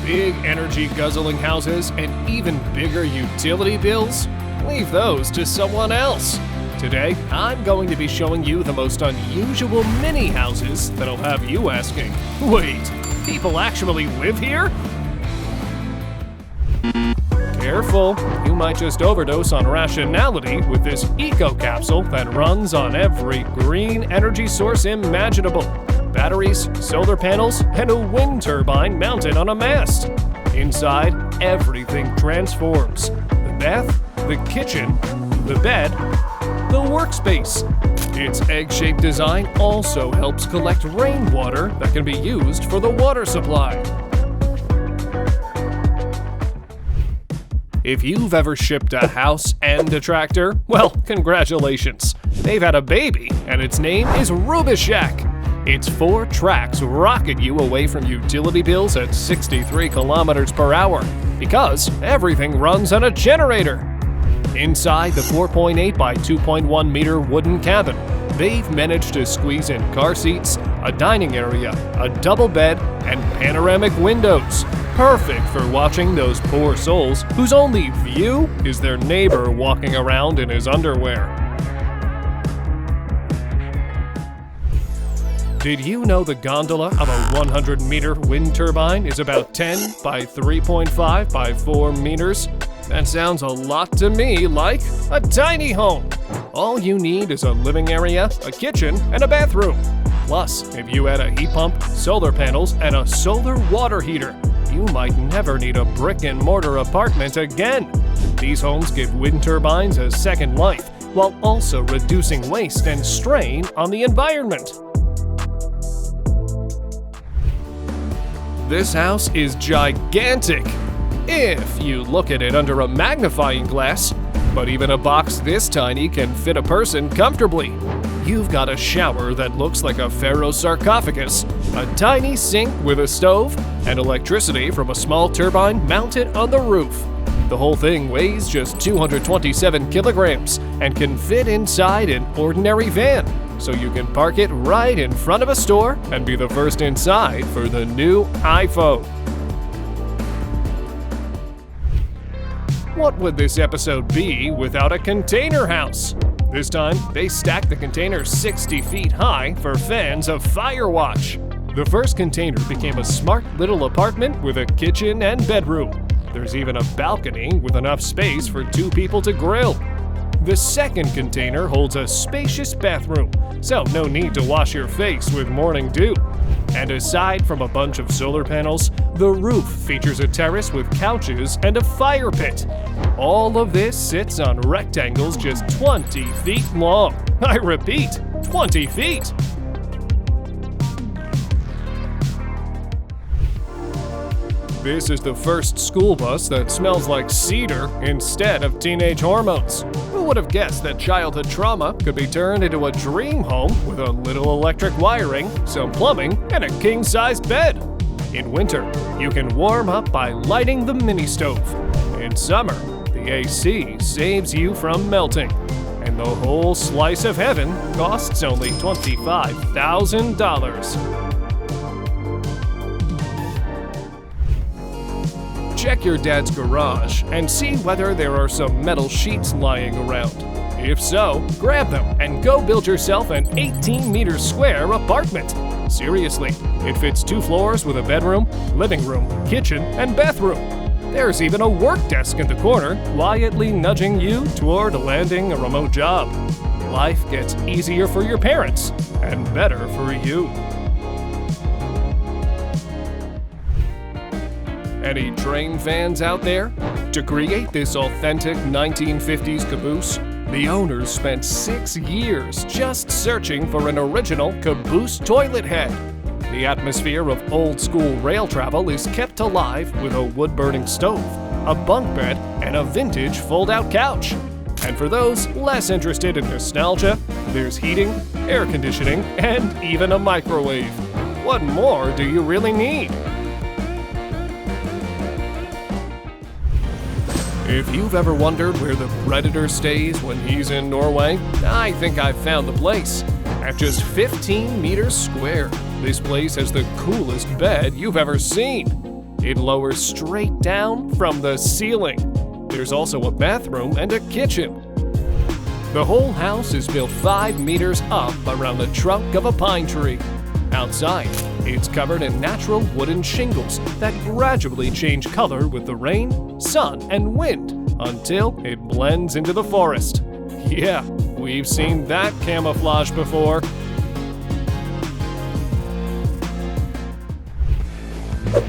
Big energy-guzzling houses and even bigger utility bills? Leave those to someone else. Today, I'm going to be showing you the most unusual mini houses that'll have you asking, wait, people actually live here? Careful, you might just overdose on rationality with this eco capsule that runs on every green energy source imaginable. Batteries, solar panels, and a wind turbine mounted on a mast. Inside, everything transforms. The bath, the kitchen, the bed, the workspace. Its egg-shaped design also helps collect rainwater that can be used for the water supply. If you've ever shipped a house and a tractor, well, congratulations. They've had a baby, and its name is Rubishack. Its 4 tracks rocket you away from utility bills at 63 kilometers per hour because everything runs on a generator. Inside the 4.8 by 2.1 meter wooden cabin, they've managed to squeeze in car seats, a dining area, a double bed, and panoramic windows. Perfect for watching those poor souls whose only view is their neighbor walking around in his underwear. Did you know the gondola of a 100-meter wind turbine is about 10 by 3.5 by 4 meters? That sounds a lot to me like a tiny home. All you need is a living area, a kitchen, and a bathroom. Plus, if you add a heat pump, solar panels, and a solar water heater, you might never need a brick-and-mortar apartment again. These homes give wind turbines a second life, while also reducing waste and strain on the environment. This house is gigantic, if you look at it under a magnifying glass, but even a box this tiny can fit a person comfortably. You've got a shower that looks like a pharaoh's sarcophagus, a tiny sink with a stove, and electricity from a small turbine mounted on the roof. The whole thing weighs just 227 kilograms and can fit inside an ordinary van, so you can park it right in front of a store and be the first inside for the new iPhone. What would this episode be without a container house? This time, they stacked the containers 60 feet high for fans of Firewatch. The first container became a smart little apartment with a kitchen and bedroom. There's even a balcony with enough space for 2 people to grill. The second container holds a spacious bathroom, so no need to wash your face with morning dew. And aside from a bunch of solar panels, the roof features a terrace with couches and a fire pit. All of this sits on rectangles just 20 feet long. I repeat, 20 feet! This is the first school bus that smells like cedar instead of teenage hormones. Who would have guessed that childhood trauma could be turned into a dream home with a little electric wiring, some plumbing, and a king-sized bed? In winter, you can warm up by lighting the mini stove. In summer, the AC saves you from melting. And the whole slice of heaven costs only $25,000. Check your dad's garage and see whether there are some metal sheets lying around. If so, grab them and go build yourself an 18-meter square apartment. Seriously, it fits 2 floors with a bedroom, living room, kitchen, and bathroom. There's even a work desk in the corner, quietly nudging you toward landing a remote job. Life gets easier for your parents and better for you. Any train fans out there? To create this authentic 1950s caboose, the owners spent 6 years just searching for an original caboose toilet head. The atmosphere of old-school rail travel is kept alive with a wood-burning stove, a bunk bed, and a vintage fold-out couch. And for those less interested in nostalgia, there's heating, air conditioning, and even a microwave. What more do you really need? If you've ever wondered where the Predator stays when he's in Norway, I think I've found the place. At just 15 meters square, this place has the coolest bed you've ever seen. It lowers straight down from the ceiling. There's also a bathroom and a kitchen. The whole house is built 5 meters up around the trunk of a pine tree. Outside, it's covered in natural wooden shingles that gradually change color with the rain, sun, and wind until it blends into the forest. Yeah, we've seen that camouflage before.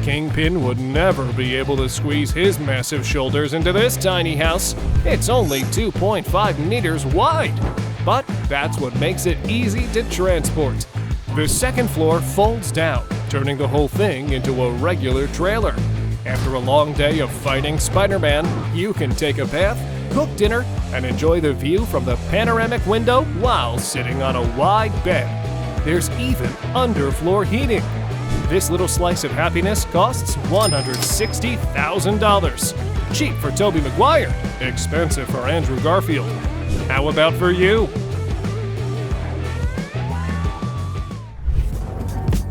Kingpin would never be able to squeeze his massive shoulders into this tiny house. It's only 2.5 meters wide. But that's what makes it easy to transport. The second floor folds down, turning the whole thing into a regular trailer. After a long day of fighting Spider-Man, you can take a bath, cook dinner, and enjoy the view from the panoramic window while sitting on a wide bed. There's even underfloor heating. This little slice of happiness costs $160,000. Cheap for Tobey Maguire, expensive for Andrew Garfield. How about for you?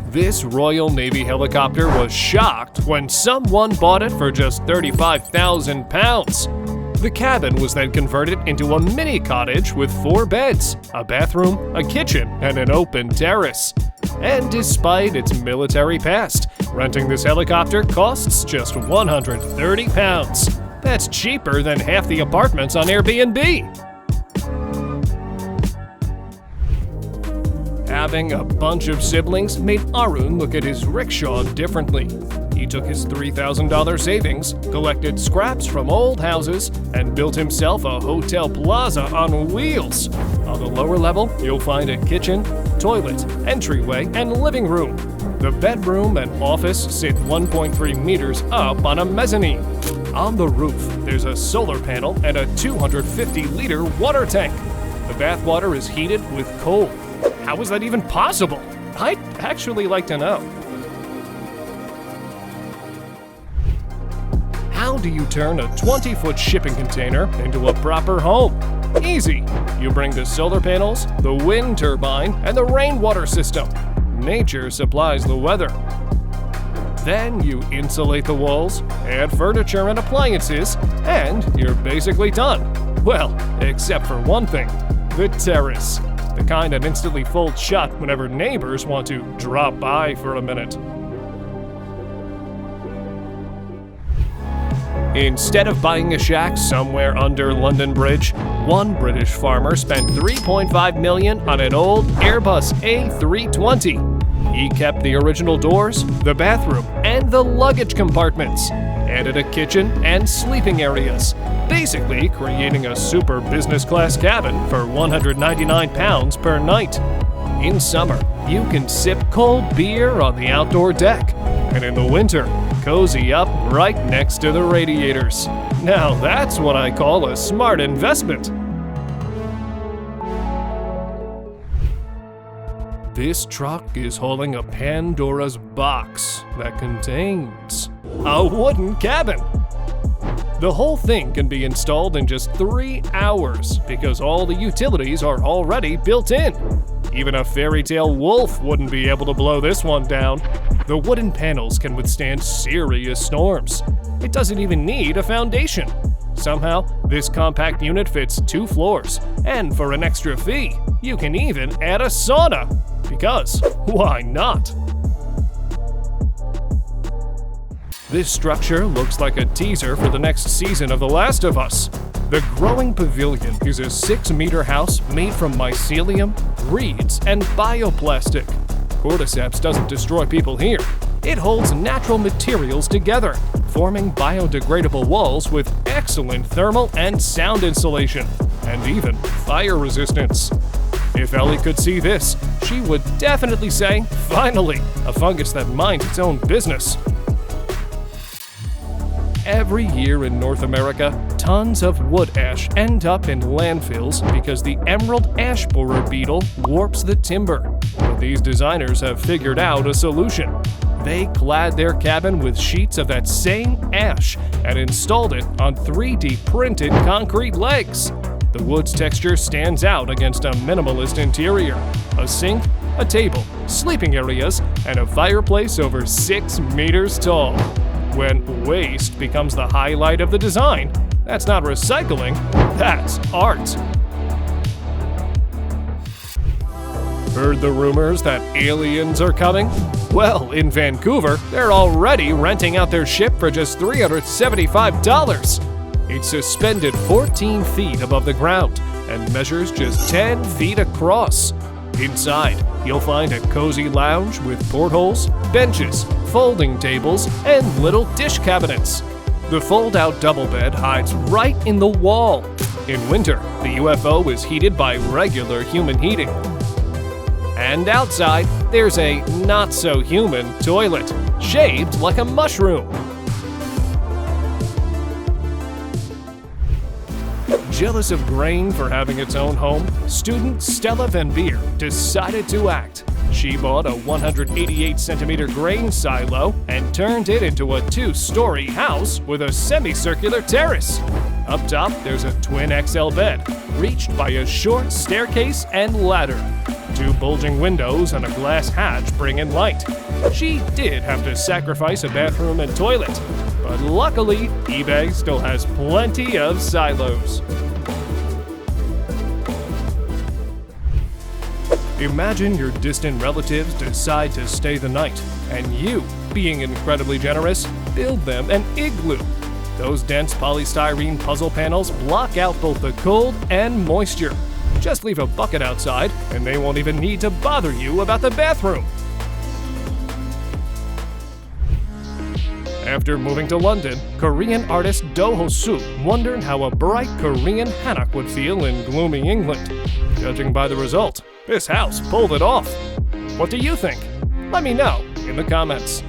This Royal Navy helicopter was shocked when someone bought it for just £35,000. The cabin was then converted into a mini cottage with 4 beds, a bathroom, a kitchen, and an open terrace. And despite its military past, renting this helicopter costs just £130. That's cheaper than half the apartments on Airbnb. Having a bunch of siblings made Arun look at his rickshaw differently. He took his $3,000 savings, collected scraps from old houses, and built himself a hotel plaza on wheels. On the lower level, you'll find a kitchen, toilet, entryway, and living room. The bedroom and office sit 1.3 meters up on a mezzanine. On the roof, there's a solar panel and a 250-liter water tank. The bathwater is heated with coal. How is that even possible? I'd actually like to know. How do you turn a 20-foot shipping container into a proper home? Easy. You bring the solar panels, the wind turbine, and the rainwater system. Nature supplies the weather. Then you insulate the walls, add furniture and appliances, and you're basically done. Well, except for one thing, the terrace. The kind that instantly folds shut whenever neighbors want to drop by for a minute. Instead of buying a shack somewhere under London Bridge, one British farmer spent $3.5 million on an old Airbus A320. He kept the original doors, the bathroom, and the luggage compartments, added a kitchen and sleeping areas, basically creating a super business class cabin for £199 per night. In summer, you can sip cold beer on the outdoor deck, and in the winter, cozy up right next to the radiators. Now that's what I call a smart investment. This truck is hauling a Pandora's box that contains a wooden cabin. The whole thing can be installed in just 3 hours because all the utilities are already built in. Even a fairy tale wolf wouldn't be able to blow this one down. The wooden panels can withstand serious storms. It doesn't even need a foundation. Somehow, this compact unit fits 2 floors, and for an extra fee, you can even add a sauna. Because why not? This structure looks like a teaser for the next season of The Last of Us. The Growing Pavilion is a 6-meter house made from mycelium, reeds, and bioplastic. Cordyceps doesn't destroy people here. It holds natural materials together, forming biodegradable walls with excellent thermal and sound insulation, and even fire resistance. If Ellie could see this, she would definitely say, "Finally, a fungus that minds its own business." Every year in North America, tons of wood ash end up in landfills because the emerald ash borer beetle warps the timber. But these designers have figured out a solution. They clad their cabin with sheets of that same ash and installed it on 3D printed concrete legs. The wood's texture stands out against a minimalist interior. A sink, a table, sleeping areas, and a fireplace over 6 meters tall. when waste becomes the highlight of the design. That's not recycling, that's art. Heard the rumors that aliens are coming? Well, in Vancouver, they're already renting out their ship for just $375. It's suspended 14 feet above the ground and measures just 10 feet across. Inside, you'll find a cozy lounge with portholes, benches, folding tables, and little dish cabinets. The fold-out double bed hides right in the wall. In winter, the UFO is heated by regular human heating. And outside, there's a not-so-human toilet, shaped like a mushroom. Jealous of grain for having its own home, student Stella Van Beer decided to act. She bought a 188-centimeter grain silo and turned it into a 2-story house with a semicircular terrace. Up top, there's a twin XL bed, reached by a short staircase and ladder. 2 bulging windows and a glass hatch bring in light. She did have to sacrifice a bathroom and toilet, but luckily, eBay still has plenty of silos. Imagine your distant relatives decide to stay the night, and you, being incredibly generous, build them an igloo. Those dense polystyrene puzzle panels block out both the cold and moisture. Just leave a bucket outside, and they won't even need to bother you about the bathroom. After moving to London, Korean artist Do Ho-soo wondered how a bright Korean Hanok would feel in gloomy England. Judging by the result, this house pulled it off. What do you think? Let me know in the comments.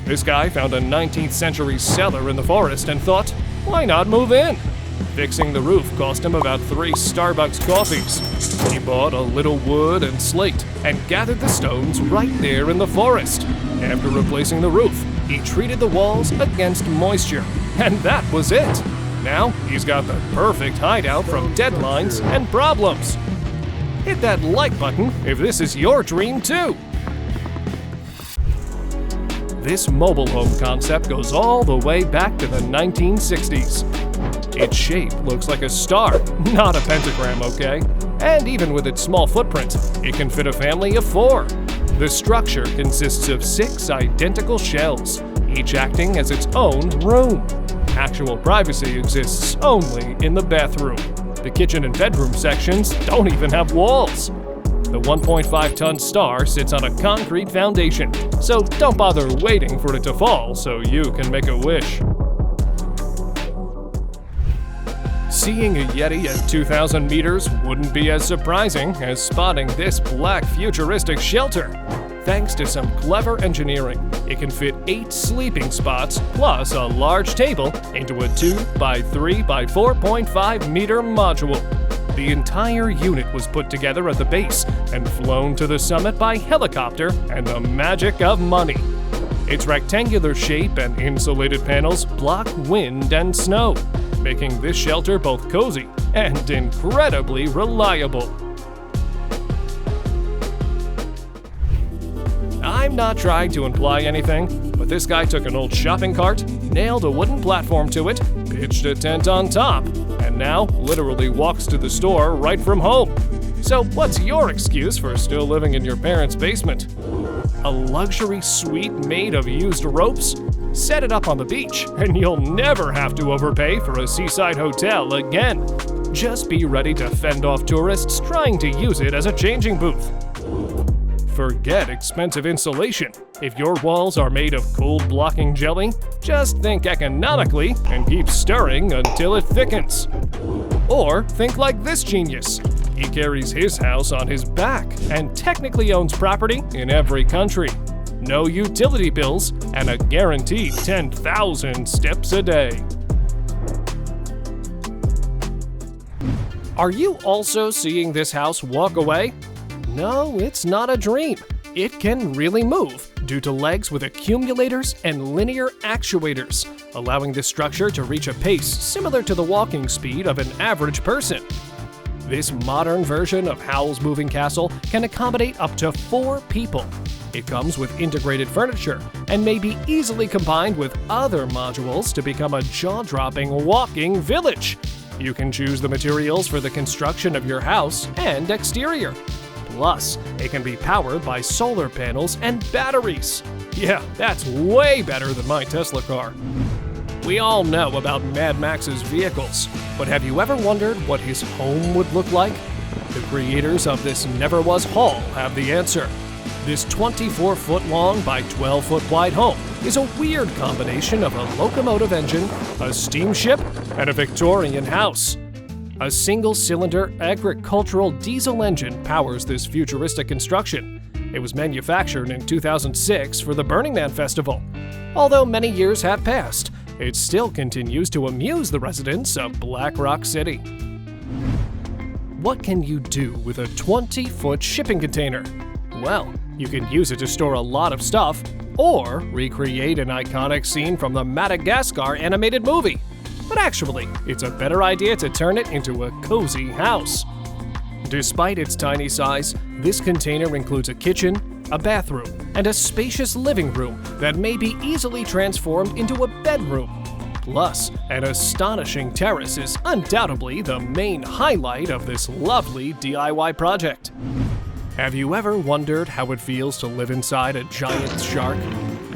This guy found a 19th century cellar in the forest and thought, why not move in? Fixing the roof cost him about 3 Starbucks coffees. He bought a little wood and slate and gathered the stones right there in the forest. After replacing the roof, he treated the walls against moisture, and that was it. Now he's got the perfect hideout from deadlines and problems. Hit that like button if this is your dream too. This mobile home concept goes all the way back to the 1960s. Its shape looks like a star, not a pentagram, okay? And even with its small footprint, it can fit a family of 4. The structure consists of 6 identical shells, each acting as its own room. Actual privacy exists only in the bathroom. The kitchen and bedroom sections don't even have walls. The 1.5-ton star sits on a concrete foundation, so don't bother waiting for it to fall so you can make a wish. Seeing a Yeti at 2,000 meters wouldn't be as surprising as spotting this black futuristic shelter. Thanks to some clever engineering, it can fit 8 sleeping spots plus a large table into a 2x3 by 4.5 meter module. The entire unit was put together at the base and flown to the summit by helicopter and the magic of money. Its rectangular shape and insulated panels block wind and snow, making this shelter both cozy and incredibly reliable. I'm not trying to imply anything, but this guy took an old shopping cart, nailed a wooden platform to it, pitched a tent on top, and now literally walks to the store right from home. So what's your excuse for still living in your parents' basement? A luxury suite made of used ropes? Set it up on the beach, and you'll never have to overpay for a seaside hotel again. Just be ready to fend off tourists trying to use it as a changing booth. Forget expensive insulation. If your walls are made of cold-blocking jelly, just think economically and keep stirring until it thickens. Or think like this genius. He carries his house on his back and technically owns property in every country. No utility bills and a guaranteed 10,000 steps a day. Are you also seeing this house walk away? No, it's not a dream. It can really move due to legs with accumulators and linear actuators, allowing the structure to reach a pace similar to the walking speed of an average person. This modern version of Howl's Moving Castle can accommodate up to 4 people. It comes with integrated furniture and may be easily combined with other modules to become a jaw-dropping walking village. You can choose the materials for the construction of your house and exterior. Plus, it can be powered by solar panels and batteries. Yeah, that's way better than my Tesla car. We all know about Mad Max's vehicles, but have you ever wondered what his home would look like? The creators of this never-was haul have the answer. This 24-foot-long by 12-foot-wide home is a weird combination of a locomotive engine, a steamship, and a Victorian house. A single-cylinder agricultural diesel engine powers this futuristic construction. It was manufactured in 2006 for the Burning Man Festival. Although many years have passed, it still continues to amuse the residents of Black Rock City. What can you do with a 20-foot shipping container? Well, you can use it to store a lot of stuff, or recreate an iconic scene from the Madagascar animated movie. But actually, it's a better idea to turn it into a cozy house. Despite its tiny size, this container includes a kitchen, a bathroom, and a spacious living room that may be easily transformed into a bedroom. Plus, an astonishing terrace is undoubtedly the main highlight of this lovely DIY project. Have you ever wondered how it feels to live inside a giant shark?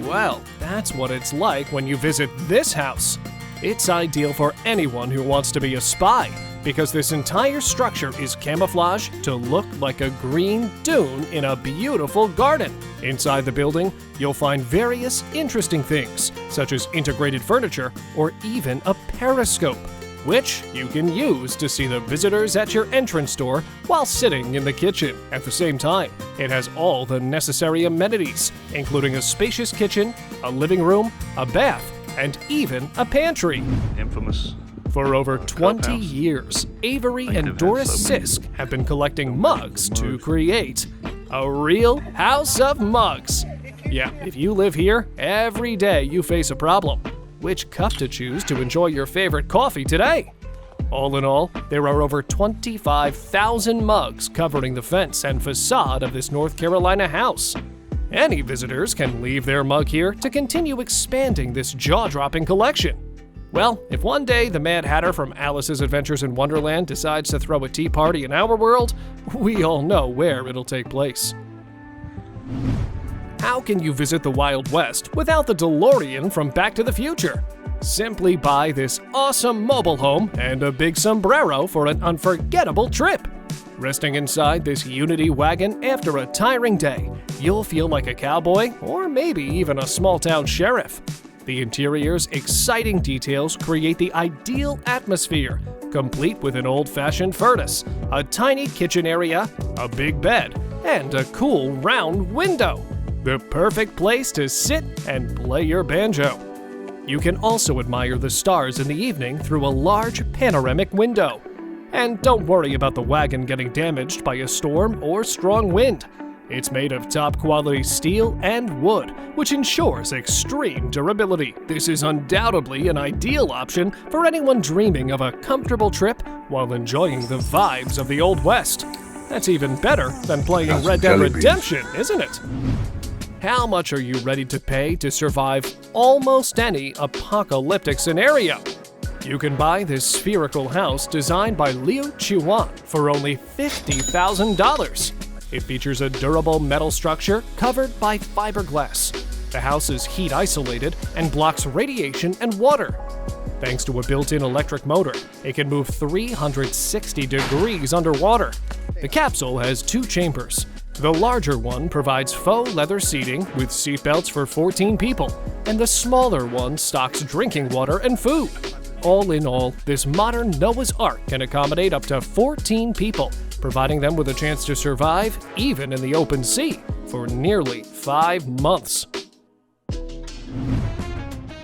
Well, that's what it's like when you visit this house. It's ideal for anyone who wants to be a spy, because this entire structure is camouflaged to look like a green dune in a beautiful garden. Inside the building, you'll find various interesting things, such as integrated furniture or even a periscope, which you can use to see the visitors at your entrance door while sitting in the kitchen. At the same time, it has all the necessary amenities, including a spacious kitchen, a living room, a bath, and even a pantry. Infamous. For over 20 years, Avery and Doris Sisk have been collecting mugs to create a real house of mugs. Yeah, if you live here, every day you face a problem. Which cup to choose to enjoy your favorite coffee today? All in all, there are over 25,000 mugs covering the fence and facade of this North Carolina house. Any visitors can leave their mug here to continue expanding this jaw-dropping collection. Well, if one day the Mad Hatter from Alice's Adventures in Wonderland decides to throw a tea party in our world, we all know where it'll take place. How can you visit the Wild West without the DeLorean from Back to the Future? Simply buy this awesome mobile home and a big sombrero for an unforgettable trip. Resting inside this Unity wagon after a tiring day, you'll feel like a cowboy or maybe even a small-town sheriff. The interior's exciting details create the ideal atmosphere, complete with an old-fashioned furnace, a tiny kitchen area, a big bed, and a cool round window. The perfect place to sit and play your banjo. You can also admire the stars in the evening through a large panoramic window. And don't worry about the wagon getting damaged by a storm or strong wind. It's made of top-quality steel and wood, which ensures extreme durability. This is undoubtedly an ideal option for anyone dreaming of a comfortable trip while enjoying the vibes of the Old West. That's even better than playing Red Dead Redemption, isn't it? How much are you ready to pay to survive almost any apocalyptic scenario? You can buy this spherical house designed by Liu Chuan for only $50,000. It features a durable metal structure covered by fiberglass. The house is heat isolated and blocks radiation and water. Thanks to a built-in electric motor, it can move 360 degrees underwater. The capsule has 2 chambers. The larger one provides faux leather seating with seatbelts for 14 people, and the smaller one stocks drinking water and food. All in all, this modern Noah's Ark can accommodate up to 14 people, providing them with a chance to survive, even in the open sea, for nearly 5 months.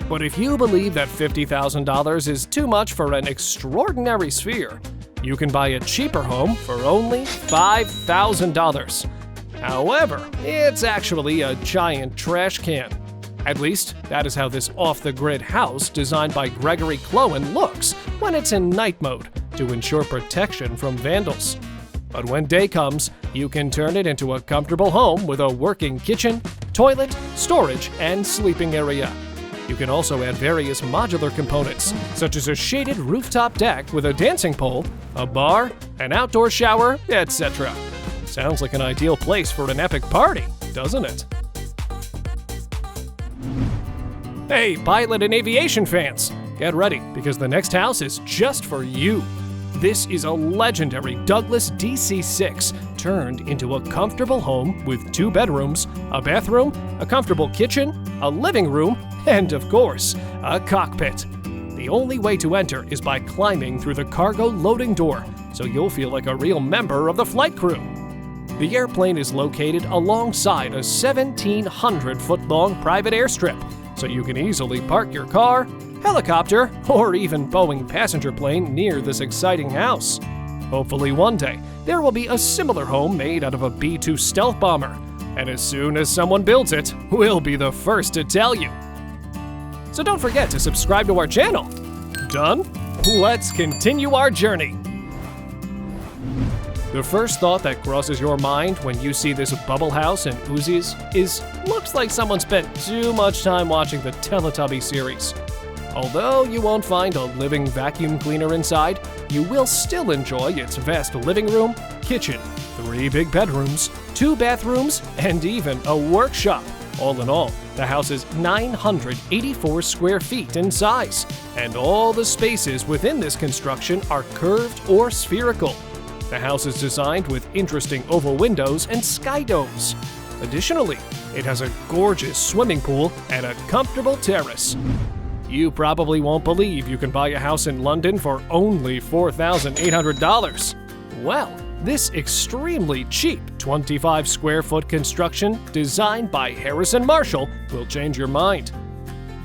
But if you believe that $50,000 is too much for an extraordinary sphere, you can buy a cheaper home for only $5,000. However, it's actually a giant trash can. At least, that is how this off-the-grid house designed by Gregory Clowen looks when it's in night mode, to ensure protection from vandals. But when day comes, you can turn it into a comfortable home with a working kitchen, toilet, storage, and sleeping area. You can also add various modular components, such as a shaded rooftop deck with a dancing pole, a bar, an outdoor shower, etc. Sounds like an ideal place for an epic party, doesn't it? Hey, pilot and aviation fans! Get ready, because the next house is just for you. This is a legendary Douglas DC-6 turned into a comfortable home with 2 bedrooms, a bathroom, a comfortable kitchen, a living room, and of course, a cockpit. The only way to enter is by climbing through the cargo loading door, so you'll feel like a real member of the flight crew. The airplane is located alongside a 1,700-foot-long private airstrip, so you can easily park your car, helicopter, or even Boeing passenger plane near this exciting house. Hopefully one day, there will be a similar home made out of a B-2 stealth bomber, and as soon as someone builds it, we'll be the first to tell you. So don't forget to subscribe to our channel. Done? Let's continue our journey. The first thought that crosses your mind when you see this bubble house and oozes is, looks like someone spent too much time watching the Teletubby series. Although you won't find a living vacuum cleaner inside, you will still enjoy its vast living room, kitchen, 3 big bedrooms, 2 bathrooms, and even a workshop. All in all, the house is 984 square feet in size, and all the spaces within this construction are curved or spherical. The house is designed with interesting oval windows and sky domes. Additionally, it has a gorgeous swimming pool and a comfortable terrace. You probably won't believe you can buy a house in London for only $4,800. Well, this extremely cheap 25 square foot construction designed by Harrison Marshall will change your mind.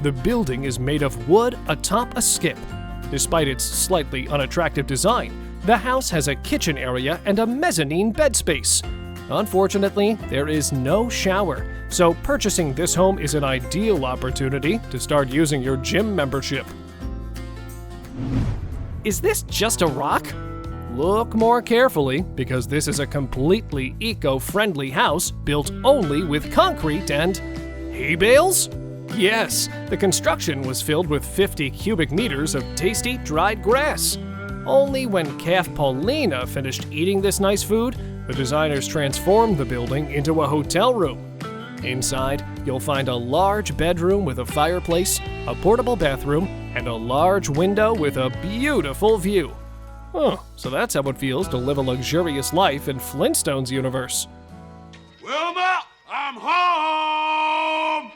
The building is made of wood atop a skip. Despite its slightly unattractive design, the house has a kitchen area and a mezzanine bed space. Unfortunately, there is no shower, so purchasing this home is an ideal opportunity to start using your gym membership. Is this just a rock? Look more carefully, because this is a completely eco-friendly house built only with concrete and hay bales? Yes, the construction was filled with 50 cubic meters of tasty dried grass. Only when calf Paulina finished eating this nice food, the designers transformed the building into a hotel room. Inside, you'll find a large bedroom with a fireplace, a portable bathroom, and a large window with a beautiful view. So that's how it feels to live a luxurious life in Flintstones universe. Wilma, I'm home!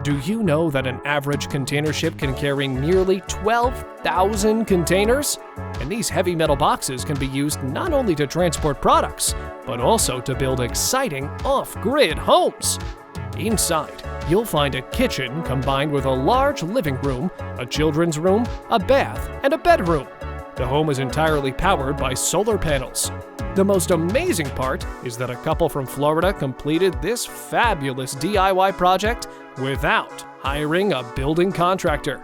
Do you know that an average container ship can carry nearly 12,000 containers? And these heavy metal boxes can be used not only to transport products, but also to build exciting off-grid homes. Inside, you'll find a kitchen combined with a large living room, a children's room, a bath, and a bedroom. The home is entirely powered by solar panels. The most amazing part is that a couple from Florida completed this fabulous DIY project without hiring a building contractor.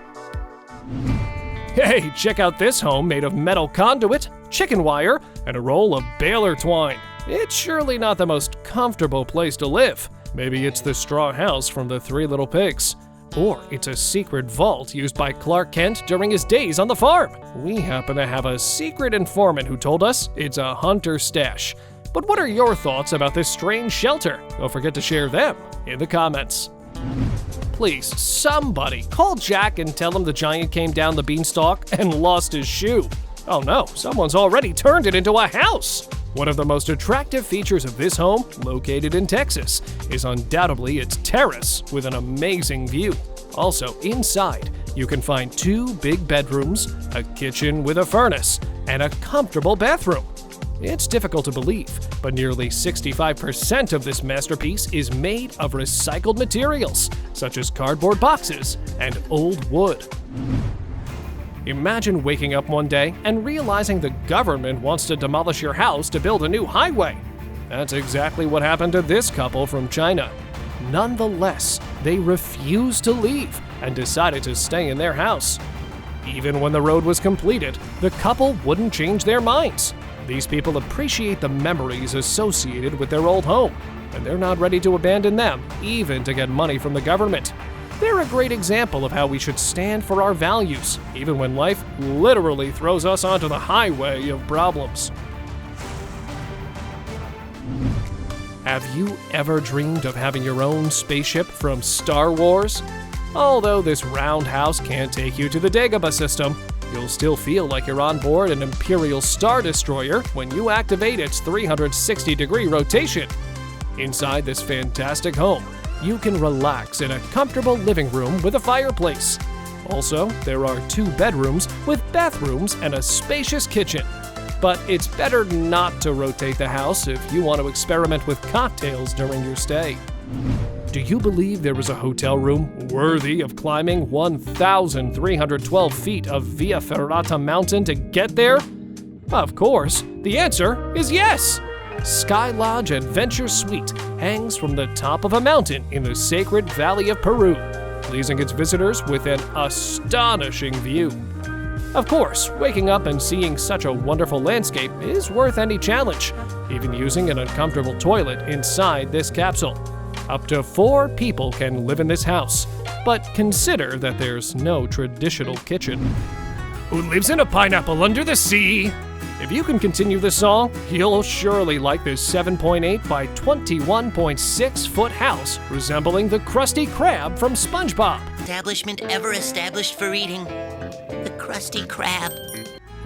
Hey, check out this home made of metal conduit, chicken wire, and a roll of baler twine. It's surely not the most comfortable place to live. Maybe it's the straw house from the 3 Little Pigs. Or it's a secret vault used by Clark Kent during his days on the farm. We happen to have a secret informant who told us it's a hunter stash. But what are your thoughts about this strange shelter? Don't forget to share them in the comments. Please, somebody call Jack and tell him the giant came down the beanstalk and lost his shoe. Oh no, someone's already turned it into a house. One of the most attractive features of this home, located in Texas, is undoubtedly its terrace with an amazing view. Also, inside, you can find 2 big bedrooms, a kitchen with a furnace, and a comfortable bathroom. It's difficult to believe, but nearly 65% of this masterpiece is made of recycled materials, such as cardboard boxes and old wood. Imagine waking up one day and realizing the government wants to demolish your house to build a new highway. That's exactly what happened to this couple from China. Nonetheless, they refused to leave and decided to stay in their house. Even when the road was completed, the couple wouldn't change their minds. These people appreciate the memories associated with their old home, and they're not ready to abandon them, even to get money from the government. They're a great example of how we should stand for our values, even when life literally throws us onto the highway of problems. Have you ever dreamed of having your own spaceship from Star Wars? Although this roundhouse can't take you to the Dagobah system, you'll still feel like you're on board an Imperial Star Destroyer when you activate its 360-degree rotation. Inside this fantastic home, you can relax in a comfortable living room with a fireplace. Also, there are 2 bedrooms with bathrooms and a spacious kitchen. But it's better not to rotate the house if you want to experiment with cocktails during your stay. Do you believe there is a hotel room worthy of climbing 1,312 feet of Via Ferrata Mountain to get there? Of course, the answer is yes! Sky Lodge Adventure Suite hangs from the top of a mountain in the sacred Valley of Peru, pleasing its visitors with an astonishing view. Of course, waking up and seeing such a wonderful landscape is worth any challenge, even using an uncomfortable toilet inside this capsule. Up to 4 people can live in this house, but consider that there's no traditional kitchen. Who lives in a pineapple under the sea? If you can continue the song, you'll surely like this 7.8 by 21.6 foot house resembling the Krusty Krab from SpongeBob. Establishment ever established for eating the Krusty Krab.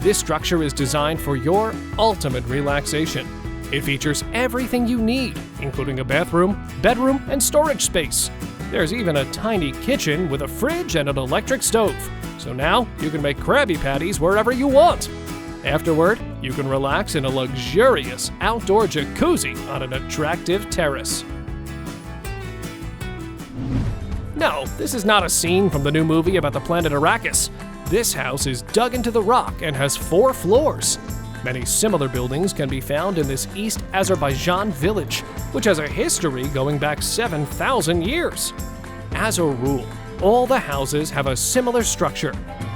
This structure is designed for your ultimate relaxation. It features everything you need, including a bathroom, bedroom, and storage space. There's even a tiny kitchen with a fridge and an electric stove. So now you can make Krabby Patties wherever you want. Afterward, you can relax in a luxurious outdoor jacuzzi on an attractive terrace. No, this is not a scene from the new movie about the planet Arrakis. This house is dug into the rock and has 4 floors. Many similar buildings can be found in this East Azerbaijan village, which has a history going back 7,000 years. As a rule, all the houses have a similar structure.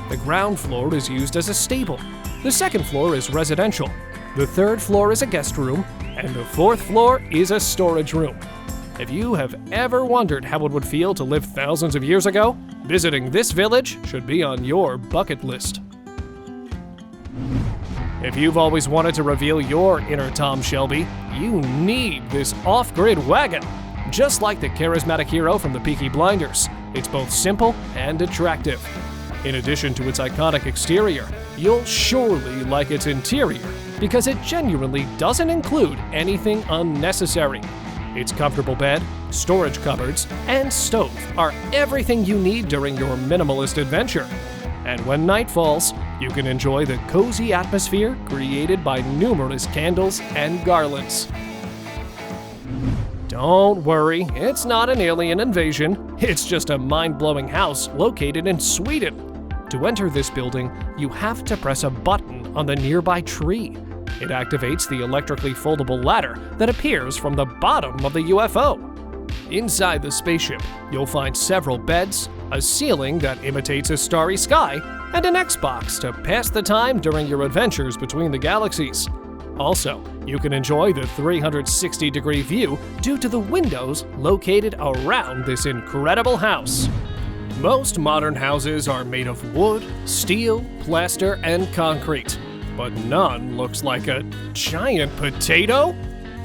The ground floor is used as a stable. The second floor is residential. The third floor is a guest room, and the fourth floor is a storage room. If you have ever wondered how it would feel to live thousands of years ago, visiting this village should be on your bucket list. If you've always wanted to reveal your inner Tom Shelby, you need this off-grid wagon. Just like the charismatic hero from the Peaky Blinders, it's both simple and attractive. In addition to its iconic exterior, you'll surely like its interior because it genuinely doesn't include anything unnecessary. Its comfortable bed, storage cupboards, and stove are everything you need during your minimalist adventure. And when night falls, you can enjoy the cozy atmosphere created by numerous candles and garlands. Don't worry, it's not an alien invasion. It's just a mind-blowing house located in Sweden. To enter this building, you have to press a button on the nearby tree. It activates the electrically foldable ladder that appears from the bottom of the UFO. Inside the spaceship, you'll find several beds, a ceiling that imitates a starry sky, and an Xbox to pass the time during your adventures between the galaxies. Also, you can enjoy the 360-degree view due to the windows located around this incredible house. Most modern houses are made of wood, steel, plaster, and concrete, but none looks like a giant potato.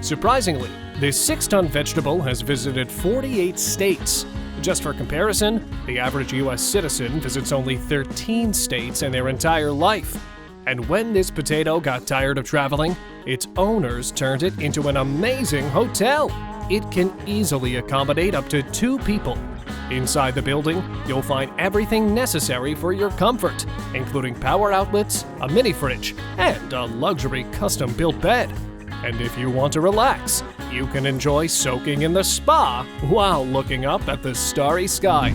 Surprisingly, this 6-ton vegetable has visited 48 states. Just for comparison, the average US citizen visits only 13 states in their entire life. And when this potato got tired of traveling, its owners turned it into an amazing hotel. It can easily accommodate up to 2 people. Inside the building, you'll find everything necessary for your comfort, including power outlets, a mini fridge, and a luxury custom-built bed. And if you want to relax, you can enjoy soaking in the spa while looking up at the starry sky.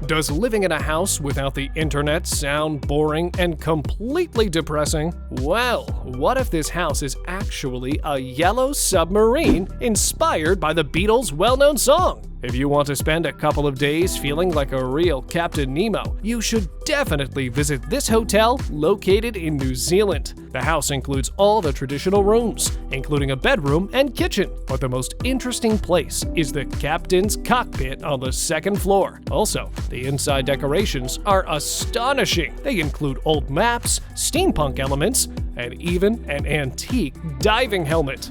Does living in a house without the internet sound boring and completely depressing? Well, what if this house is actually a yellow submarine inspired by the Beatles' well-known song? If you want to spend a couple of days feeling like a real Captain Nemo, you should definitely visit this hotel located in New Zealand. The house includes all the traditional rooms, including a bedroom and kitchen. But the most interesting place is the captain's cockpit on the second floor. Also, the inside decorations are astonishing. They include old maps, steampunk elements, and even an antique diving helmet.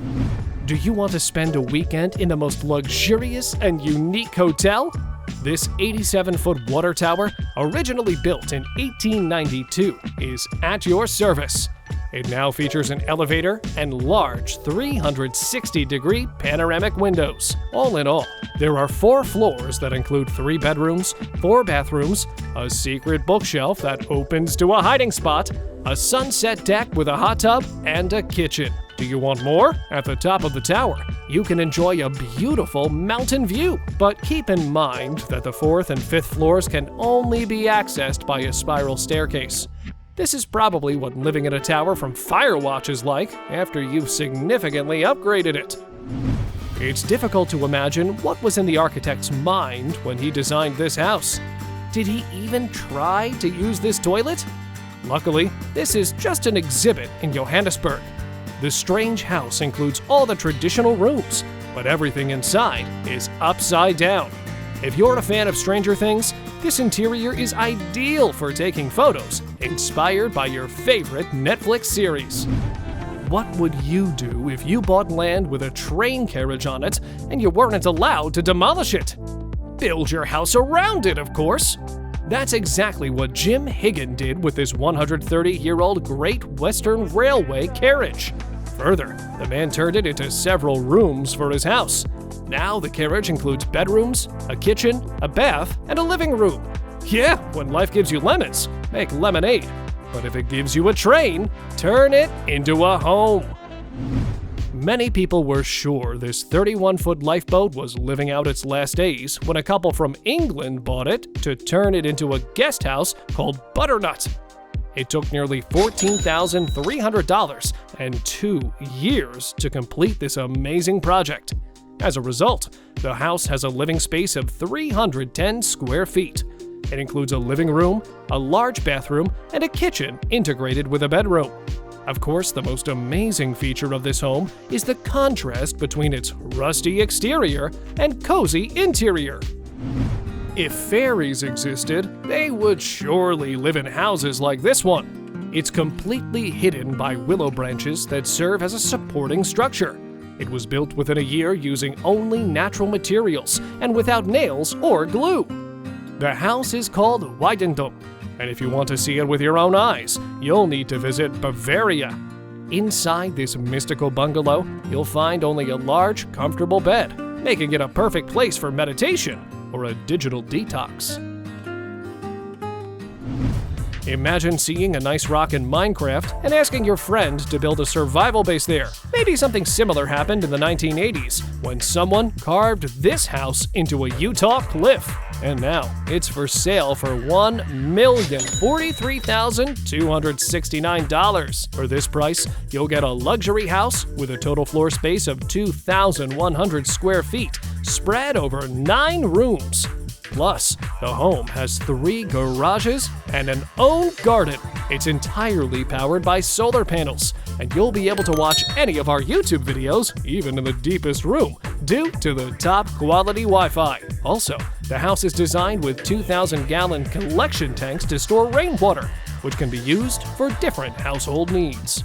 Do you want to spend a weekend in the most luxurious and unique hotel? This 87-foot water tower, originally built in 1892, is at your service. It now features an elevator and large 360-degree panoramic windows. All in all, there are 4 floors that include 3 bedrooms, 4 bathrooms, a secret bookshelf that opens to a hiding spot, a sunset deck with a hot tub, and a kitchen. Do you want more? At the top of the tower, you can enjoy a beautiful mountain view. But keep in mind that the 4th and 5th floors can only be accessed by a spiral staircase. This is probably what living in a tower from Firewatch is like after you've significantly upgraded it. It's difficult to imagine what was in the architect's mind when he designed this house. Did he even try to use this toilet? Luckily, this is just an exhibit in Johannesburg. The strange house includes all the traditional rooms, but everything inside is upside down. If you're a fan of Stranger Things, this interior is ideal for taking photos, inspired by your favorite Netflix series. What would you do if you bought land with a train carriage on it and you weren't allowed to demolish it? Build your house around it, of course. That's exactly what Jim Higgin did with this 130-year-old Great Western Railway carriage. Further, the man turned it into several rooms for his house. Now the carriage includes bedrooms, a kitchen, a bath, and a living room. Yeah, when life gives you lemons, make lemonade. But if it gives you a train, turn it into a home. Many people were sure this 31-foot lifeboat was living out its last days when a couple from England bought it to turn it into a guest house called Butternut. It took nearly $14,300 and 2 years to complete this amazing project. As a result, the house has a living space of 310 square feet. It includes a living room, a large bathroom, and a kitchen integrated with a bedroom. Of course, the most amazing feature of this home is the contrast between its rusty exterior and cozy interior. If fairies existed, they would surely live in houses like this one. It's completely hidden by willow branches that serve as a supporting structure. It was built within a year using only natural materials and without nails or glue. The house is called Weidentum, and if you want to see it with your own eyes, you'll need to visit Bavaria. Inside this mystical bungalow, you'll find only a large, comfortable bed, making it a perfect place for meditation or a digital detox. Imagine seeing a nice rock in Minecraft and asking your friend to build a survival base there. Maybe something similar happened in the 1980s when someone carved this house into a Utah cliff. And now it's for sale for $1,043,269. For this price, you'll get a luxury house with a total floor space of 2,100 square feet, spread over 9 rooms. Plus, the home has 3 garages and an own garden. It's entirely powered by solar panels, and you'll be able to watch any of our YouTube videos, even in the deepest room, due to the top quality Wi-Fi. Also, the house is designed with 2,000-gallon collection tanks to store rainwater, which can be used for different household needs.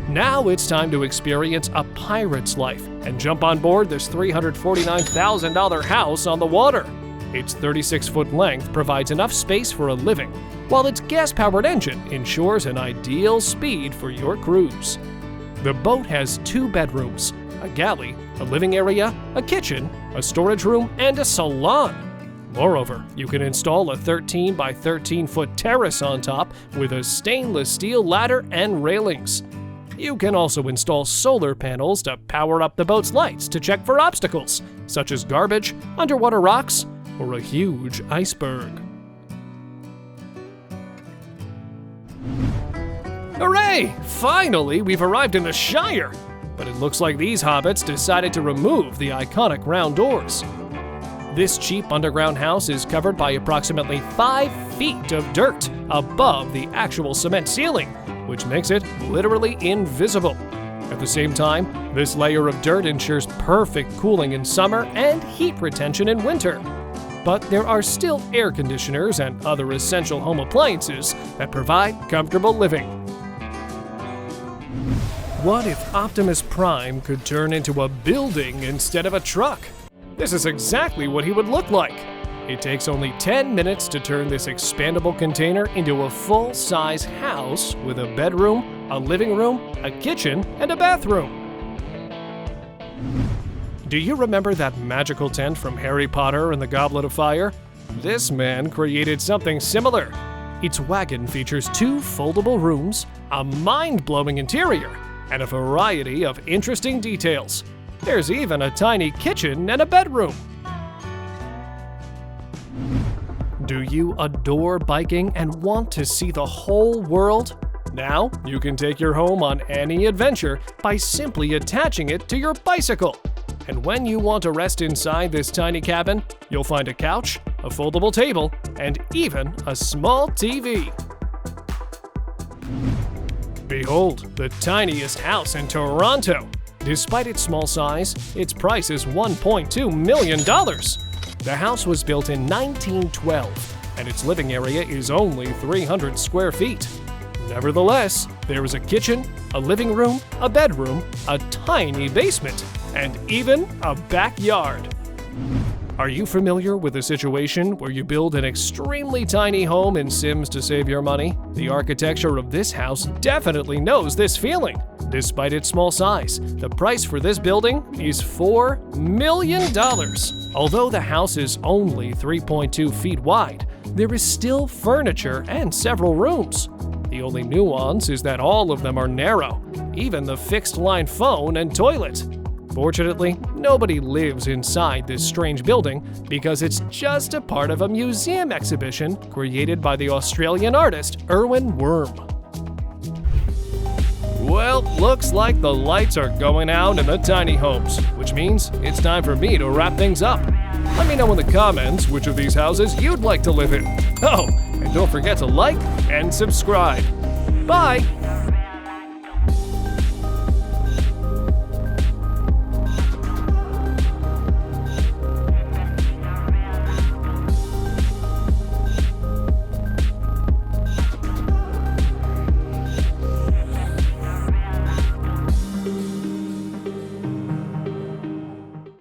Now it's time to experience a pirate's life and jump on board this $349,000 house on the water. Its 36-foot length provides enough space for a living, while its gas-powered engine ensures an ideal speed for your cruise. The boat has 2 bedrooms, a galley, a living area, a kitchen, a storage room, and a salon. Moreover, you can install a 13 by 13-foot terrace on top with a stainless steel ladder and railings. You can also install solar panels to power up the boat's lights to check for obstacles, such as garbage, underwater rocks, or a huge iceberg. Hooray! Finally, we've arrived in the Shire! But it looks like these hobbits decided to remove the iconic round doors. This cheap underground house is covered by approximately 5 feet of dirt above the actual cement ceiling, which makes it literally invisible. At the same time, this layer of dirt ensures perfect cooling in summer and heat retention in winter. But there are still air conditioners and other essential home appliances that provide comfortable living. What if Optimus Prime could turn into a building instead of a truck? This is exactly what he would look like. It takes only 10 minutes to turn this expandable container into a full-size house with a bedroom, a living room, a kitchen, and a bathroom. Do you remember that magical tent from Harry Potter and the Goblet of Fire? This man created something similar. Its wagon features 2 foldable rooms, a mind-blowing interior, and a variety of interesting details. There's even a tiny kitchen and a bedroom. Do you adore biking and want to see the whole world? Now you can take your home on any adventure by simply attaching it to your bicycle. And when you want to rest inside this tiny cabin, you'll find a couch, a foldable table, and even a small TV. Behold, the tiniest house in Toronto. Despite its small size, its price is $1.2 million. The house was built in 1912, and its living area is only 300 square feet. Nevertheless, there is a kitchen, a living room, a bedroom, a tiny basement, and even a backyard. Are you familiar with a situation where you build an extremely tiny home in Sims to save your money? The architecture of this house definitely knows this feeling. Despite its small size, the price for this building is $4 million. Although the house is only 3.2 feet wide, there is still furniture and several rooms. The only nuance is that all of them are narrow, even the fixed-line phone and toilet. Fortunately, nobody lives inside this strange building because it's just a part of a museum exhibition created by the Australian artist Erwin Worm. Well, looks like the lights are going out in the tiny homes, which means it's time for me to wrap things up. Let me know in the comments which of these houses you'd like to live in. Oh, and don't forget to like and subscribe. Bye!